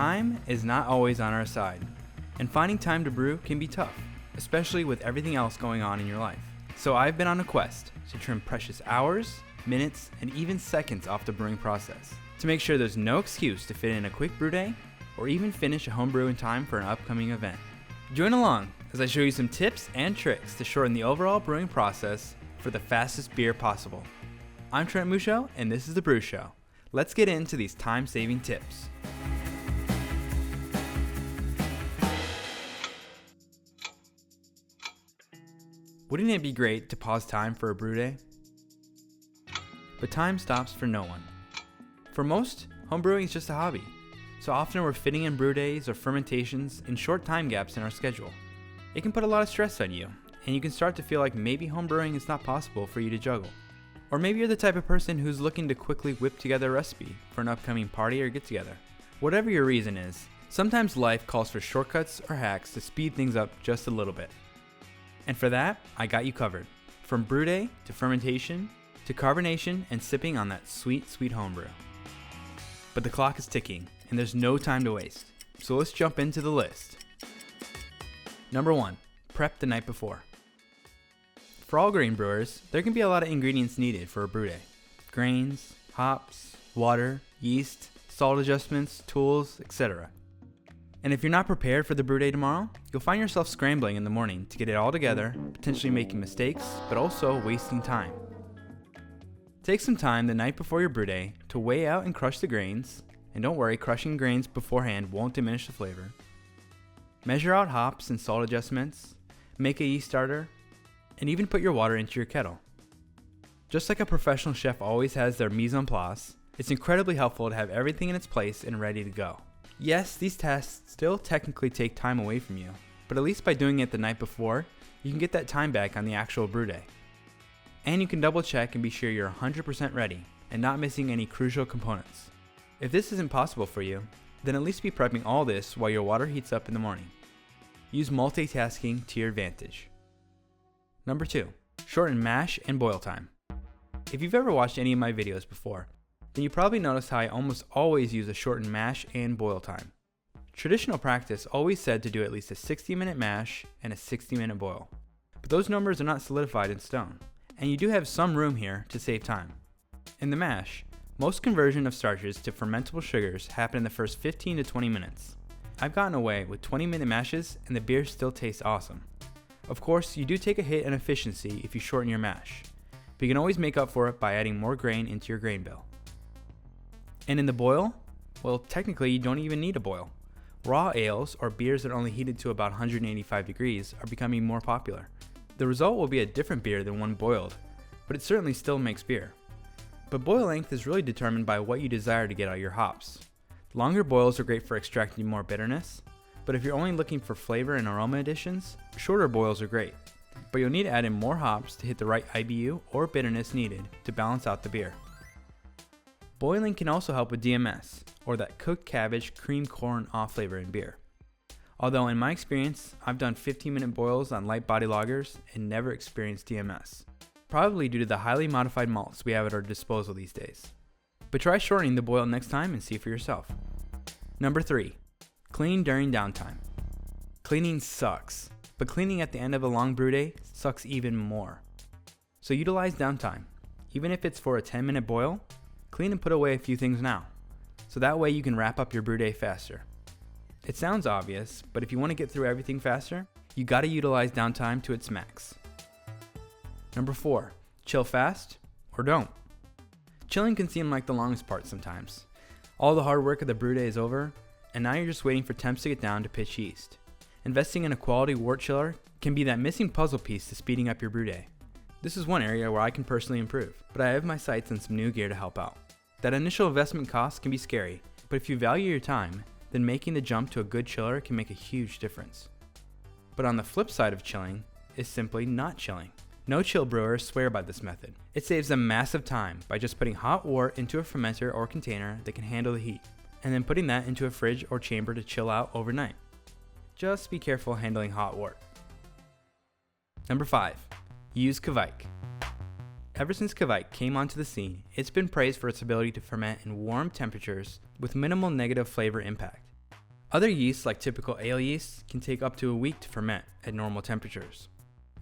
time is not always on our side, and finding time to brew can be tough, especially with everything else going on in your life. So I've been on a quest to trim precious hours, minutes, and even seconds off the brewing process to make sure there's no excuse to fit in a quick brew day or even finish a home brew in time for an upcoming event. Join along as I show you some tips and tricks to shorten the overall brewing process for the fastest beer possible. I'm TheBruSho, and this is TheBruSho. Let's get into these time-saving tips. Wouldn't it be great to pause time for a brew day? But time stops for no one. For most, homebrewing is just a hobby, so often we're fitting in brew days or fermentations in short time gaps in our schedule. It can put a lot of stress on you, and you can start to feel like maybe homebrewing is not possible for you to juggle. Or maybe you're the type of person who's looking to quickly whip together a recipe for an upcoming party or get-together. Whatever your reason is, sometimes life calls for shortcuts or hacks to speed things up just a little bit. And for that, I got you covered. From brew day to fermentation to carbonation and sipping on that sweet, sweet homebrew. But the clock is ticking, and there's no time to waste. So let's jump into the list. Number 1, prep the night before. For all grain brewers, there can be a lot of ingredients needed for a brew day. Grains, hops, water, yeast, salt adjustments, tools, etc. And if you're not prepared for the brew day tomorrow, you'll find yourself scrambling in the morning to get it all together, potentially making mistakes, but also wasting time. Take some time the night before your brew day to weigh out and crush the grains, and don't worry, crushing grains beforehand won't diminish the flavor. Measure out hops and salt adjustments, make a yeast starter, and even put your water into your kettle. Just like a professional chef always has their mise en place, it's incredibly helpful to have everything in its place and ready to go. Yes, these tasks still technically take time away from you, but at least by doing it the night before, you can get that time back on the actual brew day. And you can double check and be sure you're 100% ready and not missing any crucial components. If this isn't possible for you, then at least be prepping all this while your water heats up in the morning. Use multitasking to your advantage. Number 2, shorten mash and boil time. If you've ever watched any of my videos before, then you probably noticed how I almost always use a shortened mash and boil time. Traditional practice always said to do at least a 60-minute mash and a 60-minute boil. But those numbers are not solidified in stone, and you do have some room here to save time. In the mash, most conversion of starches to fermentable sugars happen in the first 15 to 20 minutes. I've gotten away with 20-minute mashes and the beer still tastes awesome. Of course, you do take a hit in efficiency if you shorten your mash, but you can always make up for it by adding more grain into your grain bill. And in the boil, well, technically you don't even need a boil. Raw ales, or beers that are only heated to about 185 degrees, are becoming more popular. The result will be a different beer than one boiled, but it certainly still makes beer. But boil length is really determined by what you desire to get out of your hops. Longer boils are great for extracting more bitterness, but if you're only looking for flavor and aroma additions, shorter boils are great. But you'll need to add in more hops to hit the right IBU or bitterness needed to balance out the beer. Boiling can also help with DMS, or that cooked cabbage cream corn off flavor in beer. Although in my experience, I've done 15-minute boils on light body lagers and never experienced DMS, probably due to the highly modified malts we have at our disposal these days. But try shortening the boil next time and see for yourself. Number 3, clean during downtime. Cleaning sucks, but cleaning at the end of a long brew day sucks even more. So utilize downtime. Even if it's for a 10-minute boil, clean and put away a few things now, so that way you can wrap up your brew day faster. It sounds obvious, but if you want to get through everything faster, you gotta utilize downtime to its max. Number 4, chill fast or don't. Chilling can seem like the longest part sometimes. All the hard work of the brew day is over, and now you're just waiting for temps to get down to pitch yeast. Investing in a quality wort chiller can be that missing puzzle piece to speeding up your brew day. This is one area where I can personally improve, but I have my sights on some new gear to help out. That initial investment cost can be scary, but if you value your time, then making the jump to a good chiller can make a huge difference. But on the flip side of chilling is simply not chilling. No-chill brewers swear by this method. It saves them massive time by just putting hot wort into a fermenter or container that can handle the heat, and then putting that into a fridge or chamber to chill out overnight. Just be careful handling hot wort. Number 5, use Kveik. Ever since Kveik came onto the scene, it's been praised for its ability to ferment in warm temperatures with minimal negative flavor impact. Other yeasts, like typical ale yeasts, can take up to a week to ferment at normal temperatures.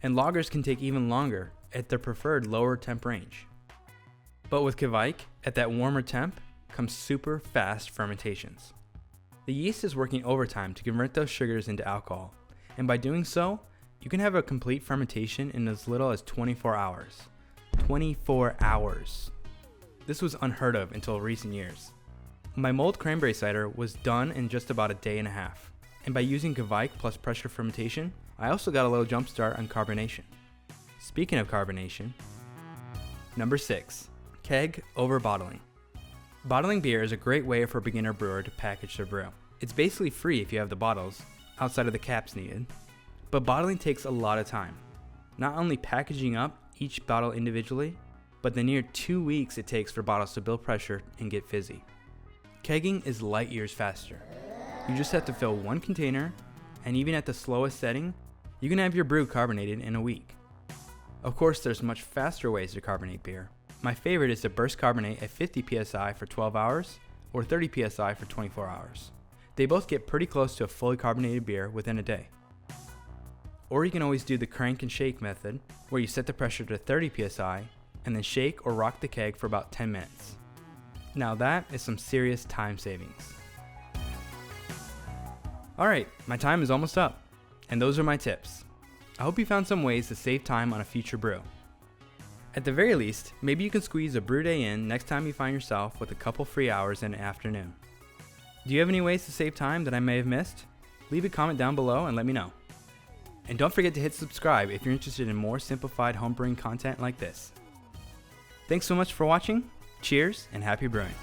And lagers can take even longer at their preferred lower temp range. But with Kveik, at that warmer temp, comes super fast fermentations. The yeast is working overtime to convert those sugars into alcohol, and by doing so, you can have a complete fermentation in as little as 24 hours. 24 hours! This was unheard of until recent years. My mulled cranberry cider was done in just about a day and a half, and by using Kveik plus pressure fermentation, I also got a little jump start on carbonation. Speaking of carbonation, number 6, keg over bottling. Bottling beer is a great way for a beginner brewer to package their brew. It's basically free if you have the bottles, outside of the caps needed, but bottling takes a lot of time. Not only packaging up each bottle individually, but the near 2 weeks it takes for bottles to build pressure and get fizzy. Kegging is light years faster. You just have to fill one container, and even at the slowest setting, you can have your brew carbonated in a week. Of course, there's much faster ways to carbonate beer. My favorite is to burst carbonate at 50 psi for 12 hours or 30 psi for 24 hours. They both get pretty close to a fully carbonated beer within a day. Or you can always do the crank and shake method, where you set the pressure to 30 psi and then shake or rock the keg for about 10 minutes. Now that is some serious time savings. Alright, my time is almost up, and those are my tips. I hope you found some ways to save time on a future brew. At the very least, maybe you can squeeze a brew day in next time you find yourself with a couple free hours in the afternoon. Do you have any ways to save time that I may have missed? Leave a comment down below and let me know. And don't forget to hit subscribe if you're interested in more simplified homebrewing content like this. Thanks so much for watching, cheers, and happy brewing.